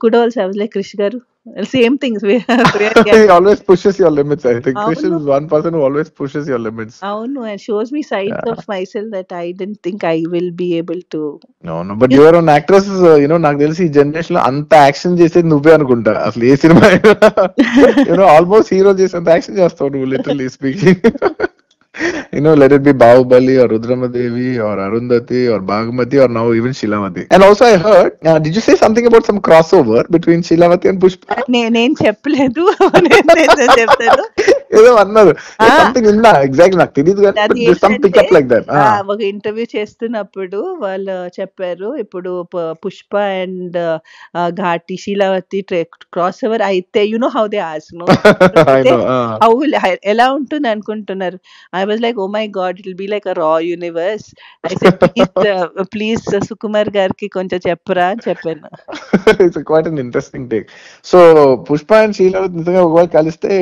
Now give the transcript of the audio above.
కుడోల్స్ I was like Krish గారు same things He always pushes your limits. I think Krish అవును is one person who always pushes your limits. అవును and shows me sides Yeah. Of my self that I don't think I will be able to. No, no, but you are an actress, నాకు తెలిసి ఈ generation లో అంత action చేసేది నువ్వే అనుకుంటా అసలు ఏ సినిమా ఆల్మోస్ట్ హీరో చేసేంత యాక్షన్ చేస్తావు నువ్వు, literally speaking. Let it be Bahubali or Rudramadevi or Arundhati or Bhagmati or now even Shilamati. And also I heard, did you say something about some crossover between Shilamati and Pushpa? నేను చెప్పలేదు చెప్తాను. ఏదో అన్నారు something విన్నా, exact నాకు తెలియదు కానీ some pickup like that. ఒక ఇంటర్వ్యూ చేస్తున్నప్పుడు వాళ్ళు చెప్పారు ఇప్పుడు Pushpa and Ghaati Sheelavathi cross over అయితే హౌ దే ఆస్ హౌ ఎలా ఉంటుంది అనుకుంటున్నారు. I was like oh my God it will be like a raw universe. I said please Sukumar గారికి కొంచెం చెప్పరా అని చెప్పాను. It's quite an interesting take. So Pushpa and Sheelavathi నిజంగా ఒకవేళ కలిస్తే